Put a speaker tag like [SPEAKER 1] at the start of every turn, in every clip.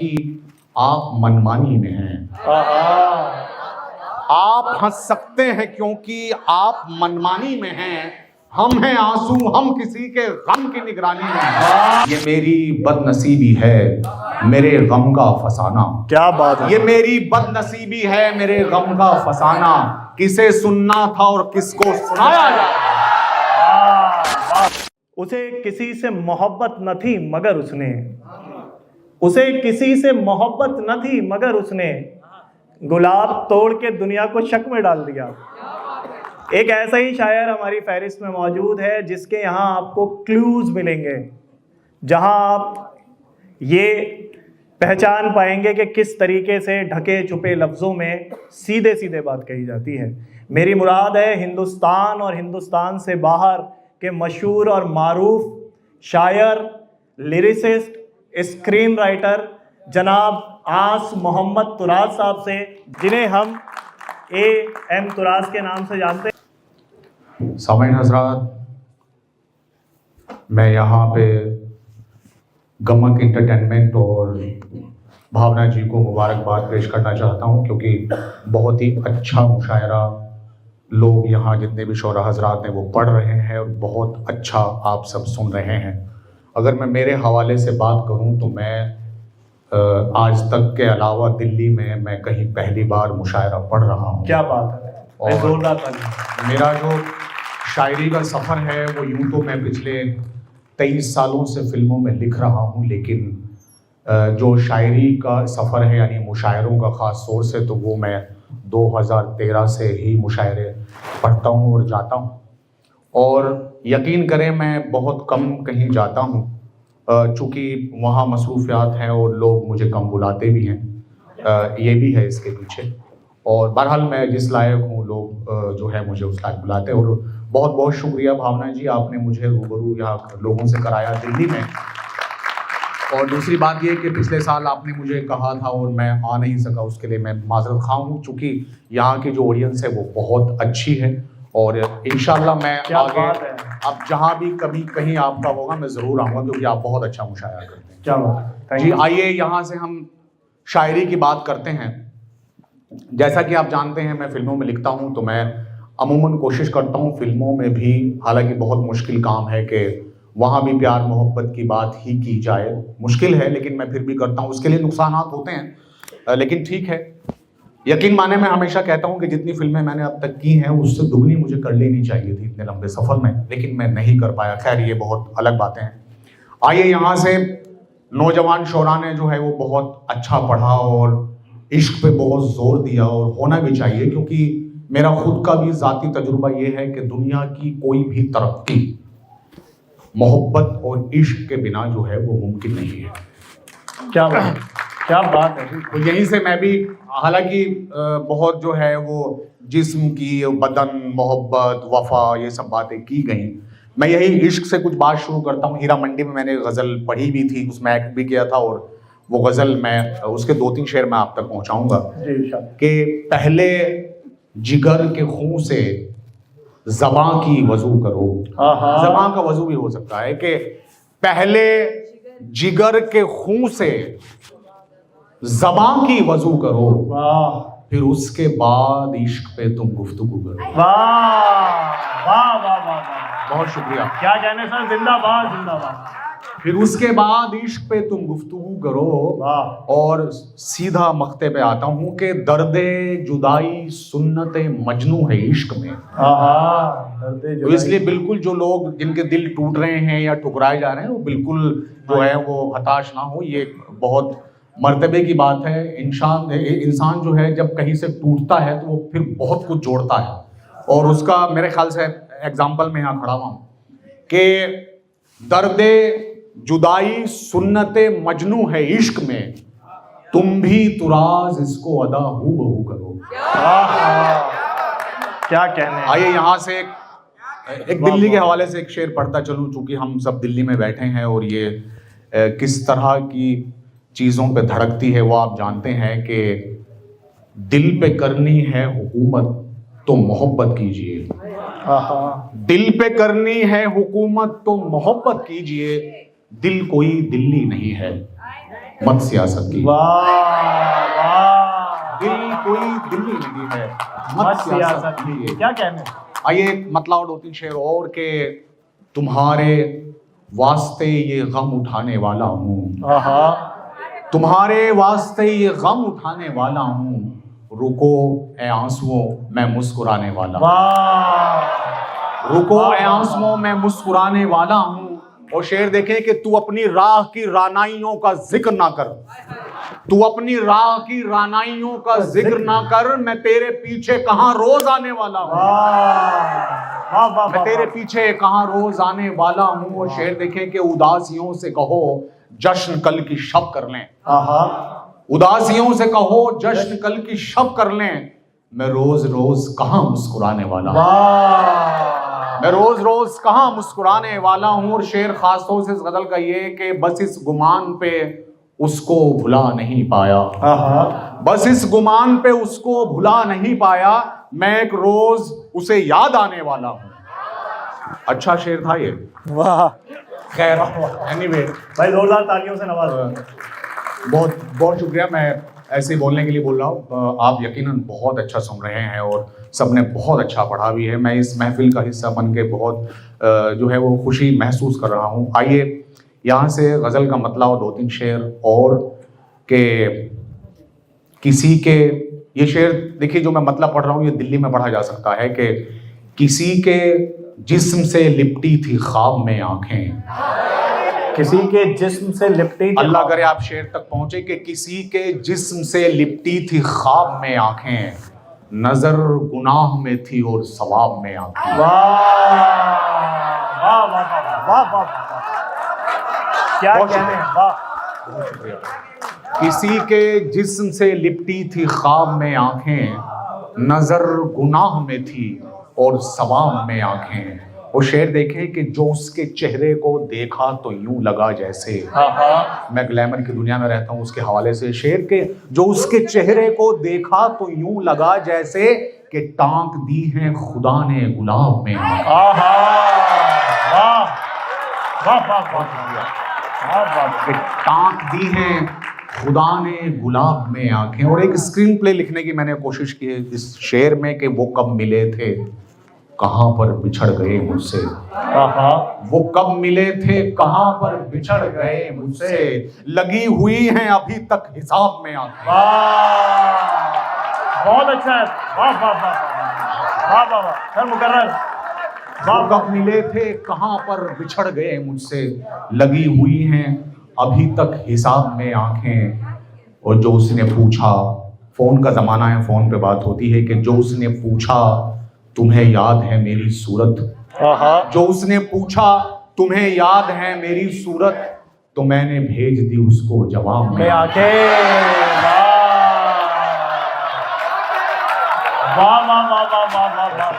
[SPEAKER 1] कि आप मनमानी में हैं। आप हंस सकते हैं क्योंकि आप मनमानी में हैं। हम हैं आंसू, हम किसी के गम की निगरानी में हैं। ये मेरी बदनसीबी है मेरे गम का फसाना।
[SPEAKER 2] क्या बात है।
[SPEAKER 1] ये मेरी बदनसीबी है मेरे गम का फसाना। किसे सुनना था और किसको सुनाया जाए।
[SPEAKER 2] उसे किसी से मोहब्बत न थी मगर उसने, उसे किसी से मोहब्बत न थी मगर उसने गुलाब तोड़ के दुनिया को शक में डाल दिया। एक ऐसा ही शायर हमारी फहरिस्त में मौजूद है जिसके यहाँ आपको क्लूज मिलेंगे, जहाँ आप ये पहचान पाएंगे कि किस तरीके से ढके छुपे लफ्ज़ों में सीधे सीधे बात कही जाती है। मेरी मुराद है हिंदुस्तान और हिंदुस्तान से बाहर के मशहूर और मारूफ शायर, लिरिसिस्ट, स्क्रीन राइटर जनाब आस मोहम्मद तुराज साहब से, जिन्हें हम AM तुराज के नाम से जानते हैं।
[SPEAKER 1] सामीन हज़रात, मैं यहाँ पे गमक इंटरटेनमेंट और भावना जी को मुबारकबाद पेश करना चाहता हूँ, क्योंकि बहुत ही अच्छा मुशायरा लोग यहाँ जितने भी शोरा हज़रात हैं वो पढ़ रहे हैं और बहुत अच्छा आप सब सुन रहे हैं। अगर मैं मेरे हवाले से बात करूँ तो मैं आज तक के अलावा दिल्ली में मैं कहीं पहली बार मुशायरा पढ़ रहा हूँ।
[SPEAKER 2] क्या बात है।
[SPEAKER 1] और मेरा जो शायरी का सफ़र है वो यूँ तो मैं पिछले 23 सालों से फ़िल्मों में लिख रहा हूँ, लेकिन जो शायरी का सफ़र है यानी मुशायरों का ख़ास सोर्स है तो वो मैं 2013 से ही मुशायरे पढ़ता हूँ और जाता हूँ। और यकीन करें मैं बहुत कम कहीं जाता हूँ, चूँकि वहाँ मसरूफ़ियात हैं और लोग मुझे कम बुलाते भी हैं, ये भी है इसके पीछे। और बहरहाल मैं जिस लायक हूँ लोग जो है मुझे उस लायक बुलाते हैं। और बहुत बहुत शुक्रिया भावना जी, आपने मुझे रूबरू यहाँ लोगों से कराया दिल्ली में। और दूसरी बात ये कि पिछले साल आपने मुझे कहा था और मैं आ नहीं सका, उसके लिए मैं माजरत खा हूँ, चूँकि यहाँ की जो ऑडियंस है वो बहुत अच्छी है। और इंशाल्लाह मैं आगे अब जहाँ भी कभी कहीं आपका होगा मैं ज़रूर आऊँगा, क्योंकि आप बहुत अच्छा मुशायरा करते हैं।
[SPEAKER 2] क्या बात है।
[SPEAKER 1] जी आइए यहाँ से हम शायरी की बात करते हैं। जैसा कि आप जानते हैं मैं फ़िल्मों में लिखता हूँ, तो मैं अमूमन कोशिश करता हूँ फ़िल्मों में भी, हालांकि बहुत मुश्किल काम है कि वहाँ भी प्यार मोहब्बत की बात ही की जाए, मुश्किल है, लेकिन मैं फिर भी करता हूँ। उसके लिए नुकसानात होते हैं, लेकिन ठीक है। यकीन माने मैं हमेशा कहता हूँ कि जितनी फिल्में मैंने अब तक की हैं उससे दुगनी मुझे कर लेनी चाहिए थी इतने लंबे सफ़र में, लेकिन मैं नहीं कर पाया। खैर ये बहुत अलग बातें हैं। आइए यहाँ से नौजवान शोरा ने जो है वो बहुत अच्छा पढ़ा और इश्क पे बहुत जोर दिया, और होना भी चाहिए, क्योंकि मेरा खुद का भी ज़ाती तजुर्बा ये है कि दुनिया की कोई भी तरक्की मोहब्बत और इश्क के बिना जो है वो मुमकिन नहीं है।
[SPEAKER 2] क्या बात है।
[SPEAKER 1] तो यहीं से मैं भी, हालांकि बहुत जो है वो जिस्म की, बदन, मोहब्बत, वफा, ये सब बातें की गई, मैं यही इश्क से कुछ बात शुरू करता हूँ। हीरा मंडी में मैंने गज़ल पढ़ी भी थी, उसमें एक्ट भी किया था, और वो गज़ल मैं उसके 2-3 शेर मैं आप तक पहुँचाऊँगा कि पहले जिगर के खून से ज़बां की वज़ू करो। ज़बां का वज़ू भी हो सकता है कि पहले जिगर के खून से ज़बां की वज़ू करो, फिर उसके बाद इश्क पे तुम गुफ्तगू करो।
[SPEAKER 2] वाह वाह वाह वाह,
[SPEAKER 1] बहुत शुक्रिया।
[SPEAKER 2] क्या कहने सर, जिंदाबाद जिंदाबाद।
[SPEAKER 1] फिर उसके बाद इश्क पे तुम गुफ्तगू करो। और सीधा मख्ते पे आता हूँ कि दर्दे जुदाई सुन्नते मजनू है इश्क में। तो इसलिए बिल्कुल जो लोग जिनके दिल टूट रहे हैं या ठुकराए जा रहे हैं वो बिल्कुल जो है वो हताश ना हो। ये बहुत मर्तबे की बात है। इंसान जो है जब कहीं से टूटता है तो वो फिर बहुत कुछ जोड़ता है, और उसका मेरे ख्याल से एग्जाम्पल में यहाँ खड़ा हुआ हूँ कि दर्दे जुदाई सुन्नते मजनू है इश्क में, तुम भी तुराज इसको अदा हू बहू करो।
[SPEAKER 2] क्या कहने।
[SPEAKER 1] आइए यहाँ से एक दिल्ली के हवाले से एक शेर पढ़ता चलूँ, चूँकि हम सब दिल्ली में बैठे हैं और ये किस तरह की चीज़ों पे धड़कती है वो आप जानते हैं कि दिल पे करनी है हुकूमत तो मोहब्बत कीजिए, दिल पे करनी है हुकूमत तो मोहब्बत कीजिए, दिल कोई दिल्ली नहीं है, मत सियासत की।
[SPEAKER 2] वाह वाह,
[SPEAKER 1] दिल कोई दिल्ली नहीं है,
[SPEAKER 2] मत सियासत की। क्या कहने।
[SPEAKER 1] आइए एक मतलब 2-3 शेर और के तुम्हारे वास्ते ये गम उठाने वाला हूँ,
[SPEAKER 2] आहा,
[SPEAKER 1] तुम्हारे वास्ते ये गम उठाने वाला हूँ, रुको ए आंसुओं मैं मुस्कुराने वाला हूँ,
[SPEAKER 2] वाह,
[SPEAKER 1] रुको ए आंसुओं मैं मुस्कुराने वाला हूँ। और शेर देखें कि तू अपनी राह की रानाइयों का जिक्र ना कर, तू अपनी राह की रानाइयों का जिक्र ना कर, मैं तेरे पीछे कहाँ रोज आने वाला हूँ,
[SPEAKER 2] वाह वाह,
[SPEAKER 1] मैं तेरे पीछे कहाँ रोज आने वाला हूँ। और शेर देखें कि उदासियों से कहो जश्न कल की शब कर लें,
[SPEAKER 2] आहा,
[SPEAKER 1] उदासियों से कहो जश्न कल की शब कर लें, मैं रोज रोज कहाँ मुस्कुराने वाला हूँ,
[SPEAKER 2] वाह,
[SPEAKER 1] मैं रोज रोज कहाँ मुस्कुराने वाला हूँ। और शेर खासतौर से इस गजल का ये कि बस इस गुमान पे उसको भुला नहीं पाया,
[SPEAKER 2] आहा,
[SPEAKER 1] बस इस गुमान पे उसको भुला नहीं पाया, मैं एक रोज उसे याद आने वाला हूँ। अच्छा शेर था ये।
[SPEAKER 2] वाह,
[SPEAKER 1] खैर एनीवे,
[SPEAKER 2] भाई जोरदार तालियों से नवाज।
[SPEAKER 1] बहुत बहुत शुक्रिया। मैं ऐसे बोलने के लिए बोल रहा हूँ, आप यकीनन बहुत अच्छा सुन रहे हैं और सबने बहुत अच्छा पढ़ा भी है। मैं इस महफिल का हिस्सा बन के बहुत जो है वो खुशी महसूस कर रहा हूँ। आइए यहाँ से गज़ल का मतलब और 2-3 शेर और के किसी के, ये शेर देखिए जो मैं मतलब पढ़ रहा हूँ ये दिल्ली में पढ़ा जा सकता है कि किसी के जिस्म से लिपटी थी ख्वाब में आंखें,
[SPEAKER 2] किसी के जिस्म से लिपटी थी,
[SPEAKER 1] अल्लाह करे आप शेर तक पहुंचे कि किसी के जिस्म से लिपटी थी ख्वाब में आंखें, नजर गुनाह में थी और सवाब में आंखें।
[SPEAKER 2] वाह वाह वाह वाह वाह वाह, क्या कहने, वाह,
[SPEAKER 1] बहुत शुक्रिया। किसी के जिस्म से लिपटी थी ख्वाब में आंखें, नजर गुनाह में थी और सवाब में आंखें। और शेर देखें कि जो उसके चेहरे को देखा तो यूं लगा जैसे, मैं ग्लैमर की दुनिया में रहता हूँ उसके हवाले से शेर के, जो उसके चेहरे को देखा तो यूं लगा जैसे कि टांक दी है खुदा ने गुलाब में।
[SPEAKER 2] वाह वाह वाह वाह,
[SPEAKER 1] टांक दी है खुदा ने गुलाब में आंखें। और एक स्क्रीन प्ले लिखने की मैंने कोशिश की है इस शेर में कि वो कब मिले थे कहाँ पर बिछड़ गए मुझसे, वो कब मिले थे कहाँ पर बिछड़ गए मुझसे, लगी हुई हैं अभी तक हिसाब में आंखें।
[SPEAKER 2] बहुत अच्छा है, वाह वाह वाह वाह वाह वाह, सर मुकर्रर।
[SPEAKER 1] वो कब मिले थे कहाँ पर बिछड़ गए मुझसे, लगी हुई हैं अभी तक हिसाब में आंखें। और जो उसने पूछा, फोन का जमाना है, फोन पे बात होती है, कि जो उसने पूछा तुम्हें याद है मेरी सूरत, जो उसने पूछा तुम्हें याद है मेरी सूरत, तो मैंने भेज दी उसको जवाब में आंखें।
[SPEAKER 2] वाह वाह वाह वाह वाह वाह वाह,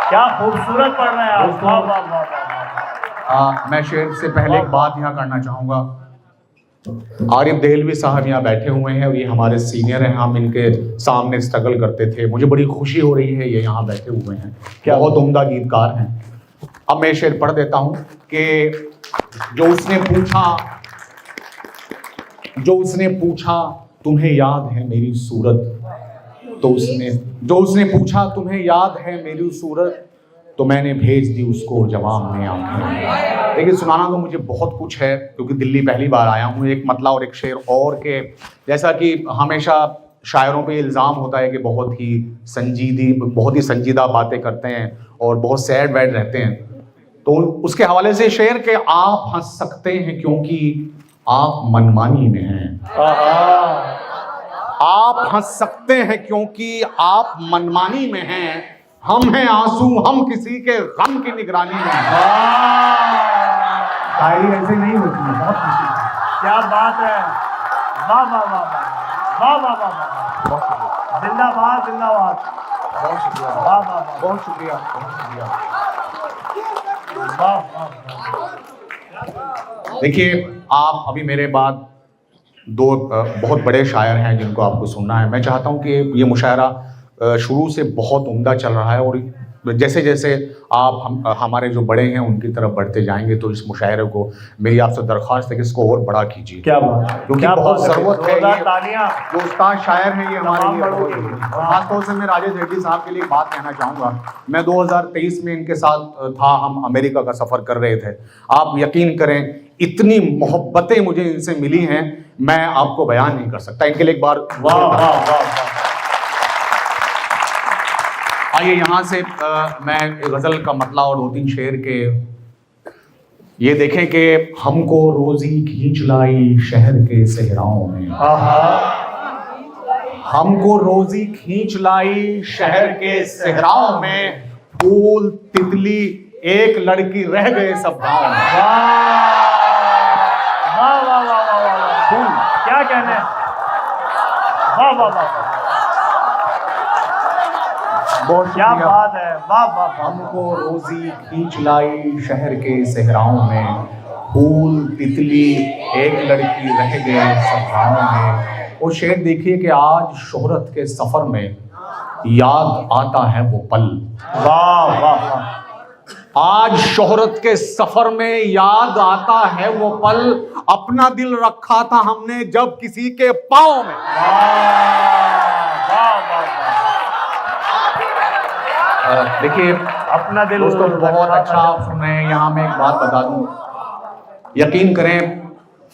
[SPEAKER 2] क्या खूबसूरत पढ़ रहे हैं आप, वाह वाह वाह वाह।
[SPEAKER 1] मैं शेर से पहले एक बात यहाँ करना चाहूँगा। आरिफ देहलवी साहब यहाँ बैठे हुए हैं और ये हमारे सीनियर हैं, हम इनके सामने स्ट्रगल करते थे, मुझे बड़ी खुशी हो रही है ये यहाँ बैठे हुए हैं, बहुत उम्दा गीतकार हैं। अब मैं शेर पढ़ देता हूँ कि जो उसने पूछा तुम्हें याद है मेरी सूरत, तो जो उसने पूछा तुम्हें याद है मेरी सूरत, तो मैंने भेज दी उसको जवाब में आंखें। देखिए सुनाना तो मुझे बहुत कुछ है क्योंकि दिल्ली पहली बार आया हूँ। एक मतलब और एक शेर और के, जैसा कि हमेशा शायरों पे इल्ज़ाम होता है कि बहुत ही संजीदा बातें करते हैं और बहुत सैड वैड रहते हैं, तो उसके हवाले से शेर के आप हंस सकते हैं क्योंकि आप मनमानी में हैं, आप हंस सकते हैं क्योंकि आप मनमानी में हैं, हम हैं आंसू हम किसी के गम की निगरानी में हैं। शायरी ऐसे नहीं होती है, बहुत खुशी,
[SPEAKER 2] क्या बात है, वाह वाह वाह वाह वाह वाह वाह,
[SPEAKER 1] बहुत शुक्रिया,
[SPEAKER 2] जिंदाबाद जिंदाबाद,
[SPEAKER 1] बहुत शुक्रिया,
[SPEAKER 2] वाह वाह वाह,
[SPEAKER 1] बहुत शुक्रिया, बहुत शुक्रिया।
[SPEAKER 2] वाह वाह।
[SPEAKER 1] देखिए आप अभी मेरे बाद दो बहुत बड़े शायर हैं जिनको आपको सुनना है। मैं चाहता हूं कि ये मुशायरा शुरू से बहुत उम्दा चल रहा है और जैसे जैसे आप हमारे जो बड़े हैं उनकी तरफ बढ़ते जाएंगे तो इस मुशायरे को मेरी आपसे दरख्वास्त है कि इसको और बड़ा कीजिए।
[SPEAKER 2] क्या बात,
[SPEAKER 1] क्योंकि
[SPEAKER 2] क्या
[SPEAKER 1] बहुत
[SPEAKER 2] बात है।
[SPEAKER 1] ज़रूरत है।
[SPEAKER 2] जोरदार
[SPEAKER 1] ये
[SPEAKER 2] तालियां
[SPEAKER 1] जो उस्ताद शायर हैं ये हमारे लिए
[SPEAKER 2] बड़ों
[SPEAKER 1] बहुत
[SPEAKER 2] के लिए।
[SPEAKER 1] ज़रूरी है। और खासतौर से मैं राजेश रेड्डी साहब के लिए एक बात कहना चाहूँगा। मैं 2023 में इनके साथ था, हम अमेरिका का सफ़र कर रहे थे। आप यकीन करें इतनी मोहब्बतें मुझे इनसे मिली हैं, मैं आपको बयान नहीं कर सकता। इनके लिए एक बार
[SPEAKER 2] वाह वाह वाह वाह।
[SPEAKER 1] आइए यहाँ से मैं गज़ल का मतला और 2-3 शेर के ये देखें कि हमको रोजी खींच लाई शहर के सहराओं में, हमको रोजी खींच लाई शहर के सहराओं में, फूल तितली एक लड़की रह गए सब गाँव में।
[SPEAKER 2] वाह वाह वाह वाह वाह, फूल क्या कहने, वाह वाह वाह,
[SPEAKER 1] बहुत
[SPEAKER 2] क्या बात है, वाह वाह वाह।
[SPEAKER 1] हमको रोजी खींच लाई शहर के सहराओं में, फूल तितली एक लड़की रह गए सब गाँव में। वो शेर देखिए कि आज शोहरत के सफर में याद आता है वो पल।
[SPEAKER 2] वाह वाह वाह।
[SPEAKER 1] आज शोहरत के सफर में याद आता है वो पल, अपना दिल रखा था हमने जब किसी के पाँव में। देखिए
[SPEAKER 2] अपना दिल
[SPEAKER 1] दोस्तों बहुत अच्छा आप सुने। यहाँ मैं एक बात बता दूं, यकीन करें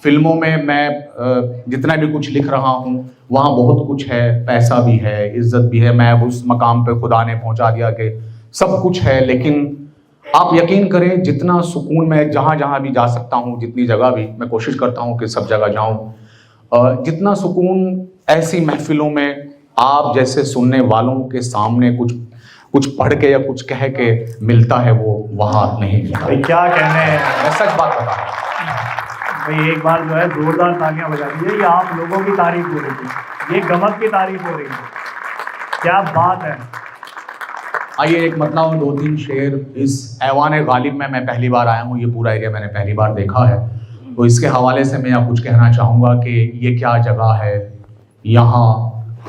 [SPEAKER 1] फिल्मों में मैं जितना भी कुछ लिख रहा हूँ वहाँ बहुत कुछ है, पैसा भी है, इज्जत भी है। मैं अब उस मकाम पे खुदा ने पहुँचा दिया कि सब कुछ है, लेकिन आप यकीन करें जितना सुकून मैं जहाँ जहाँ भी जा सकता हूँ, जितनी जगह भी मैं कोशिश करता हूँ कि सब जगह जाऊँ, जितना सुकून ऐसी महफिलों में आप जैसे सुनने वालों के सामने कुछ पढ़ के या कुछ कह के मिलता है वो वहाँ नहीं मिलता।
[SPEAKER 2] भाई क्या कहने हैं,
[SPEAKER 1] मैं सच बात बता रहा हूँ।
[SPEAKER 2] भाई एक बार जो है जोरदार तालियां बजा दीजिए। ये आप लोगों की तारीफ हो रही थी, ये गमक की तारीफ हो रही है, क्या बात है।
[SPEAKER 1] आइए एक मतलब और 2-3 शेर। इस ऐवान गालिब में मैं पहली बार आया हूँ, ये पूरा एरिया मैंने पहली बार देखा है, तो इसके हवाले से मैं कुछ कहना चाहूँगा कि ये क्या जगह है, यहाँ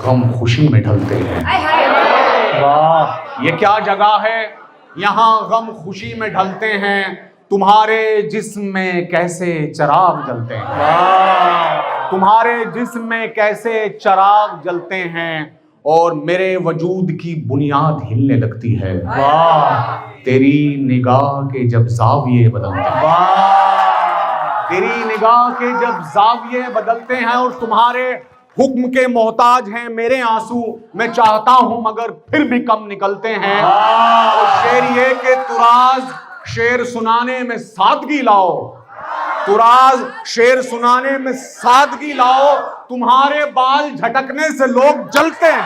[SPEAKER 1] गम खुशी में ढलते हैं।
[SPEAKER 2] वाह,
[SPEAKER 1] ये क्या जगह है, यहाँ गम खुशी में ढलते हैं, तुम्हारे जिस्म में कैसे चराग जलते हैं।
[SPEAKER 2] वाह,
[SPEAKER 1] तुम्हारे जिस्म में कैसे चराग जलते हैं और मेरे वजूद की बुनियाद हिलने लगती है।
[SPEAKER 2] वाह,
[SPEAKER 1] तेरी निगाह के जब जाविये बदलते हैं,
[SPEAKER 2] वाह,
[SPEAKER 1] तेरी निगाह के जब जाविये बदलते हैं और तुम्हारे हुक्म के मोहताज हैं मेरे आंसू, मैं चाहता हूं मगर फिर भी कम निकलते हैं। और शेर ये कि तुराज शेर सुनाने में सादगी लाओ, तुराज शेर सुनाने में सादगी लाओ, तुम्हारे बाल झटकने से लोग जलते हैं।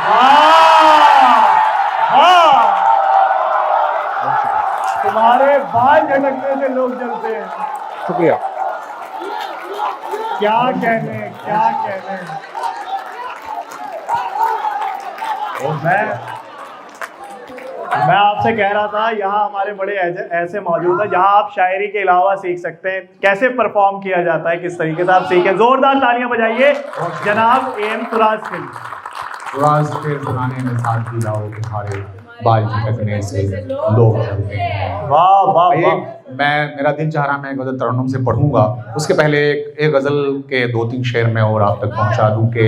[SPEAKER 2] तुम्हारे बाल झटकने से लोग जलते हैं।
[SPEAKER 1] शुक्रिया।
[SPEAKER 2] क्या कहने, क्या कहने। मैं आपसे कह रहा था यहाँ हमारे बड़े ऐसे मौजूद हैं जहाँ आप शायरी के अलावा सीख सकते हैं, कैसे परफॉर्म किया जाता है, किस तरीके से आप सीखें। जोरदार तालियां बजाइए जनाब एम तुराज के लिए।
[SPEAKER 1] तुराज शेर सुनाने में सादगी लाओ, तुम्हारे बाल झटकने से लोग जलते हैं।
[SPEAKER 2] वाह वाह वाह।
[SPEAKER 1] मेरा दिल चाह रहा मैं गज़ल तरन्नुम से पढ़ूंगा, उसके पहले एक गज़ल के 2-3 शेर मैं और आप तक पहुंचा दूं कि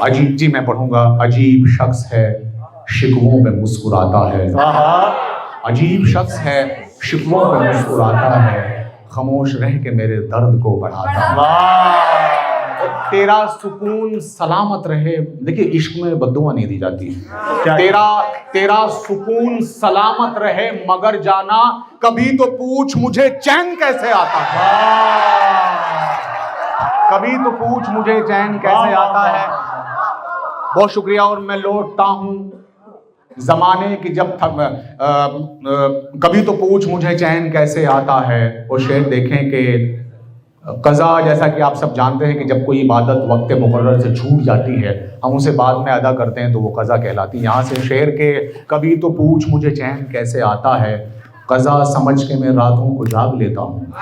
[SPEAKER 1] अजीब जी मैं पढ़ूंगा। अजीब शख्स है शिकवों पे मुस्कुराता है, अजीब शख्स है शिकवों पे मुस्कुराता है, खामोश रह के मेरे दर्द को बढ़ाता है। और तेरा सुकून सलामत रहे। देखिए इश्क में बद्दुआ नहीं दी जाती, तेरा सुकून सलामत रहे मगर जाना कभी तो पूछ मुझे चैन कैसे आता है, कभी तो पूछ मुझे चैन कैसे आता है। बहुत शुक्रिया। और मैं लौटता हूँ जमाने की जब कभी तो पूछ मुझे चैन कैसे आता है। और शेर देखें कि कज़ा, जैसा कि आप सब जानते हैं कि जब कोई इबादत वक्त मुकर्रर से छूट जाती है हम उसे बाद में अदा करते हैं तो वो कज़ा कहलाती है। यहाँ से शेर के कभी तो पूछ मुझे चैन कैसे आता है, कज़ा समझ के मैं रातों को जाग लेता हूँ,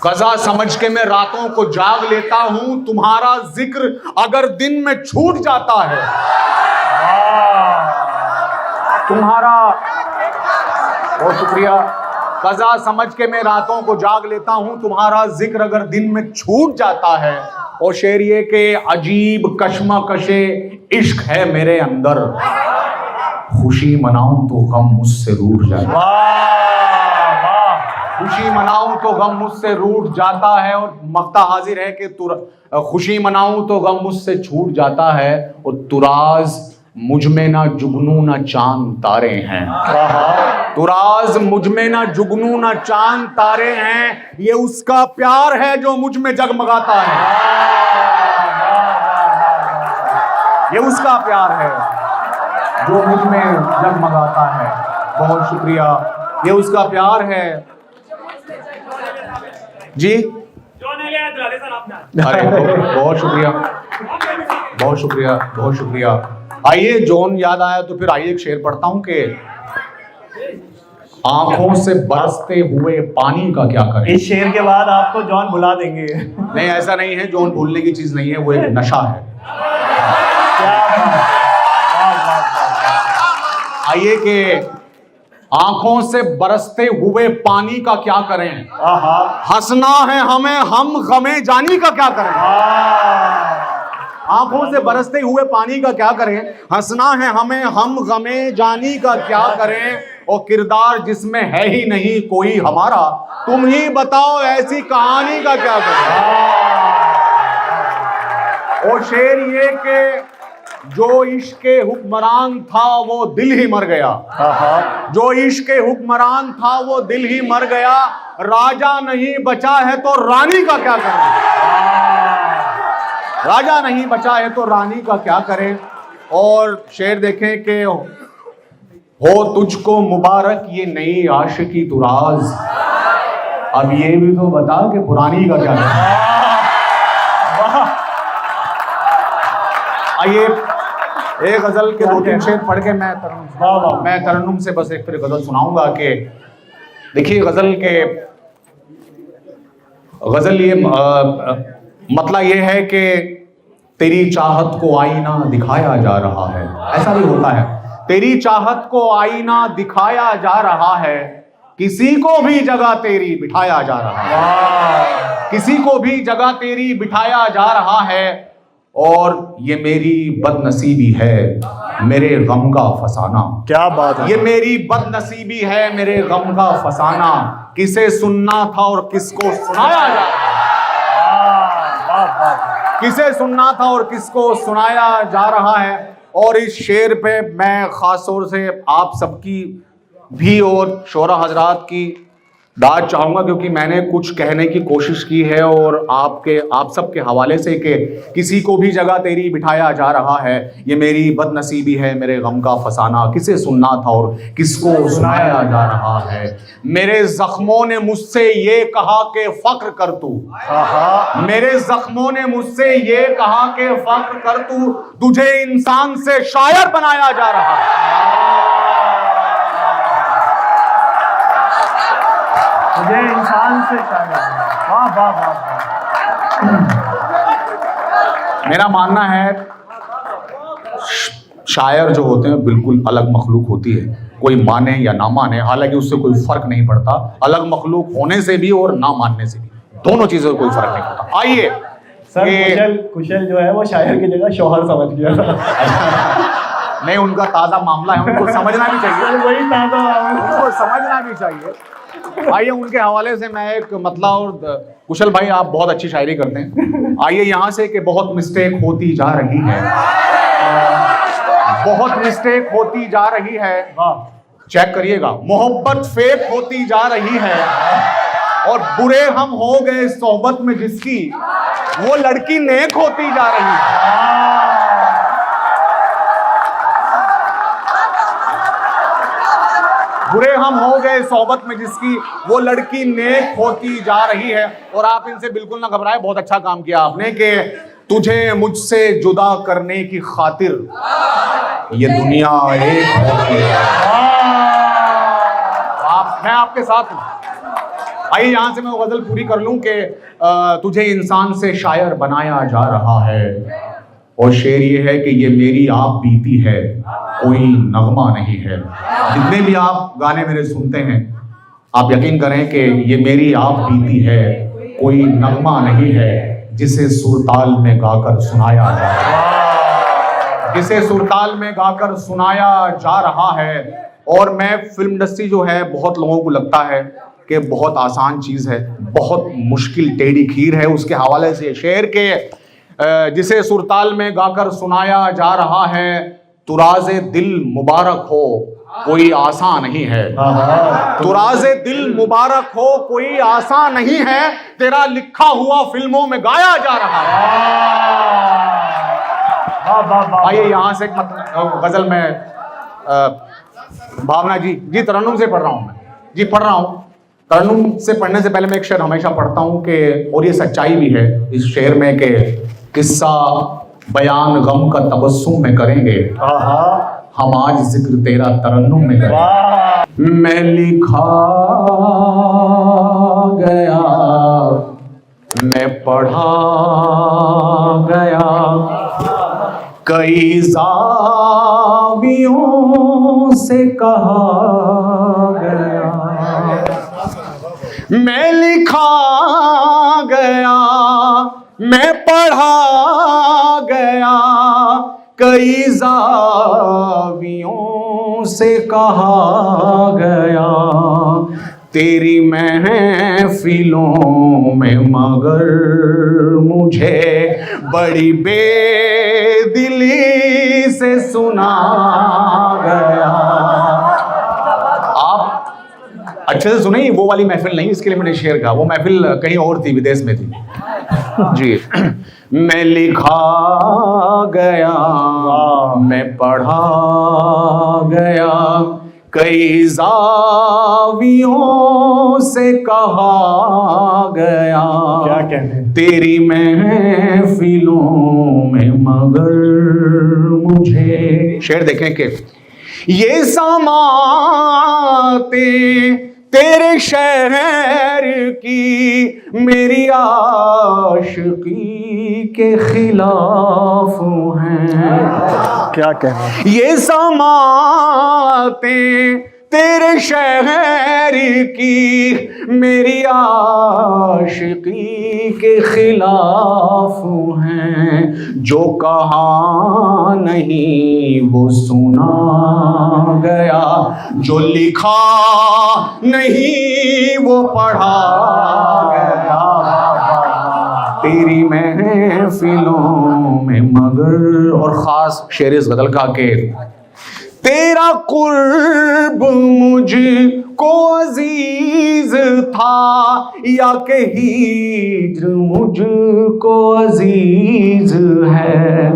[SPEAKER 1] कज़ा समझ के मैं रातों को जाग लेता हूँ, तुम्हारा जिक्र अगर दिन में छूट जाता है, बहुत शुक्रिया। कज़ा समझ के मैं रातों को जाग लेता हूं, तुम्हारा जिक्र अगर दिन में छूट जाता है। और शेर ये के अजीब कश्मकशे इश्क है मेरे अंदर, खुशी मनाऊं तो गम मुझसे रूठ जाए। खुशी मनाऊं तो गम मुझसे रूठ जाता है, और मक्ता हाजिर है कि खुशी मनाऊं तो गम मुझसे छूट जाता है, और तुराज मुझ में ना जुगनू ना चांद तारे हैं। तुराज मुझ में ना जुगनू ना चांद तारे हैं, ये उसका प्यार है जो मुझ में जगमगाता है। ये उसका प्यार है जो मुझ में जगमगाता है। बहुत शुक्रिया। ये उसका प्यार है जी। अरे बहुत शुक्रिया, बहुत शुक्रिया, बहुत शुक्रिया। आइए, जॉन याद आया तो फिर आइए एक शेर पढ़ता हूं कि आंखों से बरसते हुए पानी का क्या करें।
[SPEAKER 2] इस शेर के बाद आपको जॉन बुला देंगे।
[SPEAKER 1] नहीं, ऐसा नहीं है, जॉन भूलने की चीज नहीं है, वो एक नशा है। आइए कि आंखों से बरसते हुए पानी का क्या करें, हंसना है हमें हम गमे जानी का क्या करें। आंखों से बरसते हुए पानी का क्या करें, हंसना है हमें हम गमे जानी का क्या करें, और किरदार जिसमें है ही नहीं कोई हमारा, तुम ही बताओ ऐसी कहानी का क्या करें। और शेर ये कि जो इश्क के हुक्मरान था वो दिल ही मर गया। जो इश्क के हुक्मरान था वो दिल ही मर गया, राजा नहीं बचा है तो रानी का क्या करें। राजा नहीं बचा है तो रानी का क्या करें। और शेर देखें कि हो तुझको मुबारक ये नई आशिकी तुराज, अब ये भी तो बता कि पुरानी का क्या करें। आइए एक गजल के 2-3 शेर पढ़ के मैं तरन्नुम से बस एक फिर गजल सुनाऊंगा कि देखिए गजल ये मतलब ये है कि तेरी चाहत को आईना दिखाया जा रहा है। ऐसा भी होता है, तेरी चाहत को आईना दिखाया जा रहा है, किसी को भी जगह तेरी बिठाया जा रहा है। किसी को भी जगह तेरी बिठाया जा रहा है, और ये मेरी बदनसीबी है मेरे गम का फसाना। क्या बात है। ये मेरी बदनसीबी है मेरे गम का फसाना, किसे सुनना था और किसको सुनाया जा रहा है। किसे सुनना था और किसको सुनाया जा रहा है। और इस शेर पे मैं खास तौर से आप सबकी भी और शोरा हजरात की दाद चाहूंगा, क्योंकि मैंने कुछ कहने की कोशिश की है और आप सबके हवाले से कि किसी को भी जगह तेरी बिठाया जा रहा है, ये मेरी बदनसीबी है मेरे गम का फसाना, किसे सुनना था और किसको सुनाया जा रहा है। मेरे जख्मों ने मुझसे ये कहा कि फक्र कर तू, मेरे जख्मों ने मुझसे ये कहा कि फक्र कर तू, तुझे इंसान से शायर बनाया जा रहा है।
[SPEAKER 2] मुझे इंसान से वाह वाह वाह।
[SPEAKER 1] मेरा मानना है शायर जो होते हैं बिल्कुल अलग मखलूक होती है, कोई माने या ना माने, हालांकि उससे कोई फर्क नहीं पड़ता, अलग मखलूक होने से भी और ना मानने से भी, दोनों चीजों से कोई फर्क नहीं पड़ता। आइए
[SPEAKER 2] सर, कुशल जो है वो शायर की जगह शौहर समझ गया था।
[SPEAKER 1] नहीं, उनका ताजा मामला है, उनको समझना भी चाहिए।
[SPEAKER 2] वही ताजा
[SPEAKER 1] उनको समझना भी चाहिए। आइए उनके हवाले से मैं एक मतलब, और कुशल भाई आप बहुत अच्छी शायरी करते हैं, आइए यहाँ से कि बहुत मिस्टेक होती जा रही है, बहुत मिस्टेक होती जा रही है। चेक करिएगा, मोहब्बत फेक होती जा रही है, और बुरे हम हो गए सोहबत में जिसकी, वो लड़की नेक होती जा रही है। बुरे हम हो गए सोहबत में जिसकी, वो लड़की नेक होती जा रही है। और आप इनसे बिल्कुल ना घबराए, बहुत अच्छा काम किया आपने कि तुझे मुझसे जुदा करने की खातिर ये दुनिया एक होती है। मैं आपके साथ हूं। आइए यहां से मैं वो गजल पूरी कर लूं कि तुझे इंसान से शायर बनाया जा रहा है, और शेर ये है कि ये मेरी आप बीती है, कोई नगमा नहीं है। जितने भी आप गाने मेरे सुनते हैं, आप यकीन करें कि ये मेरी आप बीती है, कोई नगमा नहीं है जिसे सुरताल में गाकर सुनाया जा रहा है, जिसे सुरताल में गाकर सुनाया जा रहा है। और मैं फिल्म इंडस्ट्री जो है, बहुत लोगों को लगता है कि बहुत आसान चीज़ है, बहुत मुश्किल टेढ़ी खीर है। उसके हवाले से शेर के जिसे सुरताल में गाकर सुनाया जा रहा है, तुराज़े दिल मुबारक हो कोई आसान नहीं है। तुराज़े दिल मुबारक हो कोई आसान नहीं है, तेरा लिखा हुआ फिल्मों में गाया जा रहा है। आइए यहाँ से गजल में भावना जी तरन्नुम से पढ़ रहा हूँ, मैं जी पढ़ रहा हूँ। तरन्नुम से पढ़ने से पहले मैं एक शेर हमेशा पढ़ता हूँ कि, और ये सच्चाई भी है इस शेर में, कि किस्सा बयान गम का तबस्सुम में करेंगे, हम आज जिक्र तेरा तरन्नुम में करेंगे। मैं लिखा गया, मैं पढ़ा गया, कई ज़ावियों से कहा गया। मैं लिखा गया, मैं पढ़ा गया, कई ज़ावियों से कहा गया। तेरी महफिलों में मगर मुझे बड़ी बेदिली से सुना गया। आप अच्छे से सुने, वो वाली महफिल नहीं, इसके लिए मैंने शेर कहा, वो महफिल कहीं और थी, विदेश में थी जी। मैं लिखा गया, मैं पढ़ा गया, कई ज़ावियों से कहा गया।
[SPEAKER 2] क्या कहने,
[SPEAKER 1] तेरी महफिलों में मगर मुझे, शेर देखें कि ये समाते तेरे शहर की मेरी आशिकी के खिलाफ हैं।
[SPEAKER 2] क्या कहना,
[SPEAKER 1] ये समाते तेरे शहर की मेरी आशिकी के खिलाफ हैं। जो कहा नहीं वो सुना गया, जो लिखा नहीं वो पढ़ा गया। तेरी महफिलों में मगर, और ख़ास शेर इस गज़ल का के, तेरा कुर्ब मुझको अजीज था या कि हिज्र मुझको अजीज है।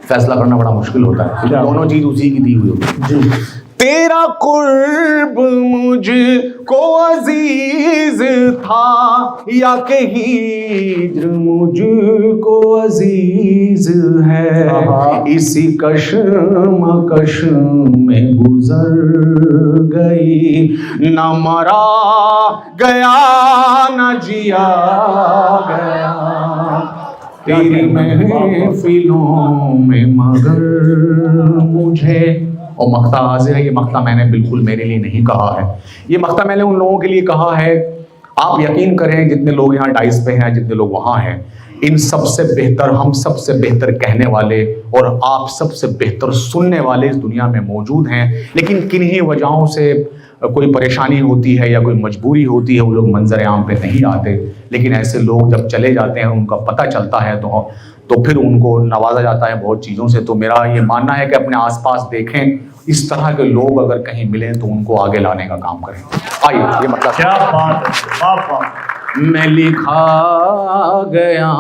[SPEAKER 1] फैसला करना बड़ा मुश्किल होता है, दोनों चीज उसी की दी हुई होती है। तेरा कुर्ब मुझको अजीज था या कि हिज्र मुझको अजीज है। इसी कश्मकश में गुजर गई, न मरा गया न जिया गया। तेरी महफिलों में मगर मुझे, और मख्ता हाजिर है, ये मख्ता मैंने बिल्कुल मेरे लिए नहीं कहा है, ये मख्ता मैंने उन लोगों के लिए कहा है। आप यकीन करें जितने लोग यहाँ डाइस पे हैं, जितने लोग वहाँ हैं, इन सबसे बेहतर, हम सबसे बेहतर कहने वाले और आप सबसे बेहतर सुनने वाले इस दुनिया में मौजूद हैं। लेकिन किन्हीं वजहों से कोई परेशानी होती है या कोई मजबूरी होती है, वो लोग मंजर आम पे नहीं आते। लेकिन ऐसे लोग जब चले जाते हैं, उनका पता चलता है तो फिर उनको नवाजा जाता है बहुत चीज़ों से। तो मेरा ये मानना है कि अपने आसपास देखें, इस तरह के लोग अगर कहीं मिलें तो उनको आगे लाने का काम करें। आइए, ये मतलब
[SPEAKER 2] क्या बात है, वाह वाह।
[SPEAKER 1] मैं लिखा गया,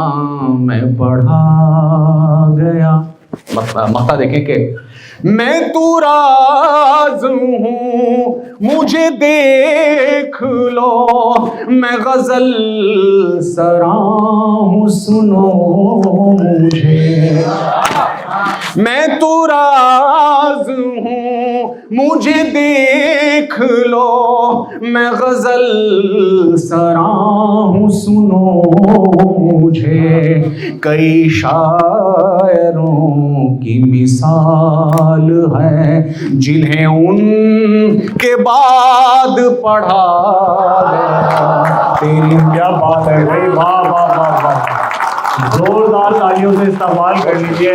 [SPEAKER 1] मैं पढ़ा गया। मक्ता देखें कि मैं तू राज हूँ मुझे देख लो, मैं गजल सरा हूँ सुनो मुझे। मैं तू राज हूँ मुझे देख लो, मैं गजल सरा हूँ सुनो मुझे। कई शायरों की मिसाल है जिन्हें उनके बाद पढ़ा गया। तेरी
[SPEAKER 2] क्या बात है भाई, वाह वाह वाह वाह, जोरदार तालियों से इस्तेमाल कर लीजिए।